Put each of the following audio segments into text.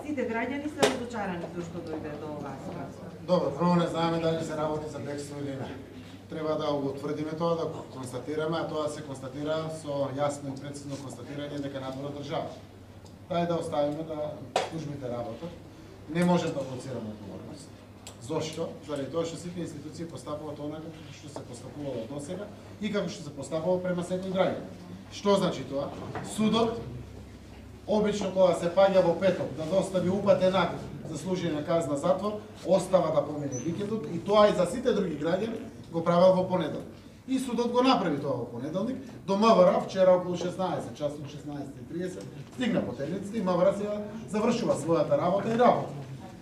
сите граѓани се разочарани зашто дојде до оваа ситуација. Добро, прво не знаеме дали се работи за бегство или не. Треба да го утврдиме тоа, да го констатираме, а тоа се констатира со јасно и прецизно констатирање дека надвор држава. Дај да оставиме да службите работат. Не можем да блокираме одговорност. Зошто? Заради тоа што сите институции постапуваат онака што се постапувало досега и како што се постапува према секој граѓанин. Што значи тоа? Судот обично кога се паѓа во петок да достави упатен акт за служење казна затвор, остава да помине викендот и тоа и за сите други граѓани го правел во понеделник. И судот го направи тоа во понеделник. До МВР вчера околу 16, часно 16:30 стигна потерниците и МВР сега завршува својата работа и работа.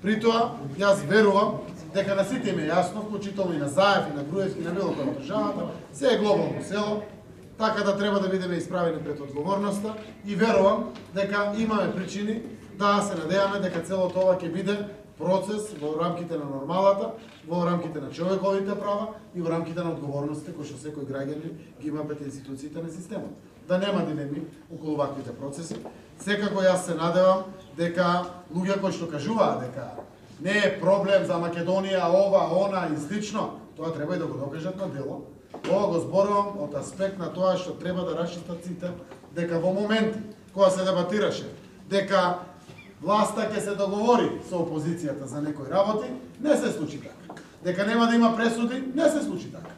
При тоа, јас верувам дека на сите им е јасно, вклучително и на Заев, и на Груевски, и на било која државата, се е глобално село, така да треба да бидеме исправени пред одговорноста и верувам дека имаме причини да се надеваме дека целото ова ќе биде процес во рамките на нормалата, во рамките на човековите права и во рамките на одговорностите кои што секој граѓанин ги има пред институциите на системот. Да нема дилеми околу ваквите процеси. Секако јас се надевам дека луѓе кои што кажуваат дека не е проблем за Македонија ова, она и слично, тоа треба и да го докажат на дело. Ова го зборувам од аспект на тоа што треба да расчистат сите дека во моменти кога се дебатираше дека власта ќе се договори со опозицијата за некои работи, не се случи така. Дека нема да има пресуди, не се случи така.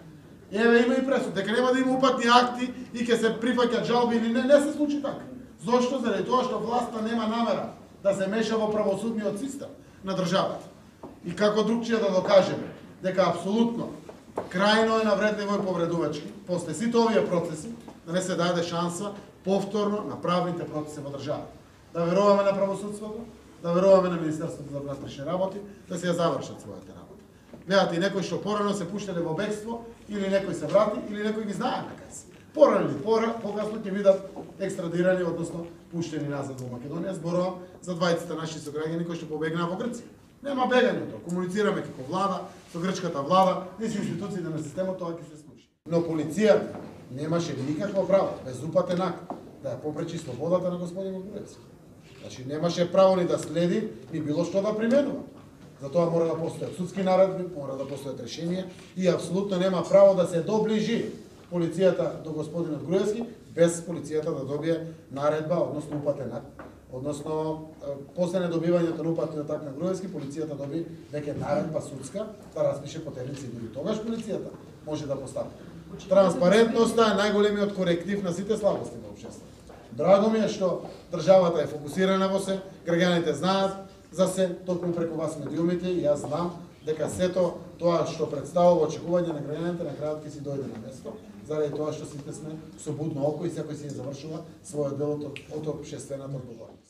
Еве има и пресуди, дека нема да има упатни акти и ќе се прифаќаат жалби или не се случи така. Зошто? Заради тоа што власта нема намера да се меша во правосудниот систем на државата. И како другчија да докажеме дека апсолутно крајно е навредливо и повредувачки после сите овие процеси да не се даде шанса повторно на правните процеси во државата. Да веруваме на правосудството, да веруваме на Министерството за внатрешни работи, да се ја завршат својата работа. Гледате и некои што порано се пуштале во бегство, или некој се врати, или некој ги знае на кај се. Порано или покасно ќе бидат екстрадирани, односно пуштени назад во Македонија. Зборувам за двајцата наши сограѓани кои што побегнаа во Грција. Нема бегање од тоа. Комуницираме како влада, со грчката влада, и со институциите на системот, тоа ќе се случи. Но полицијата немаше никакво право, без упатен акт, да ја попречи слободата на господин Груевски. Значи немаше право ни да следи, ни било што да применува. Затоа мора да постојат судски наредби, мора да постојат решенија и апсолутно нема право да се доближи полицијата до господинот Груевски без полицијата да добие наредба, односно упатен акт. Односно, после недобивањето на упатниот акт на Груевски, полицијата доби веќе наредба судска да распише потерници и дури тогаш полицијата може да постапи. Транспарентноста е најголемиот коректив на сите слабости во општеството. Драго ми е што државата е фокусирана во се, граѓаните знаат за се, токму преку вас медиумите, и јас знам дека сето тоа што представува очекување на граѓаните на крајот ќе си дојде на место, заради тоа што сите сме со будно око и секој си ја завршува својот дел од општествената одговорност.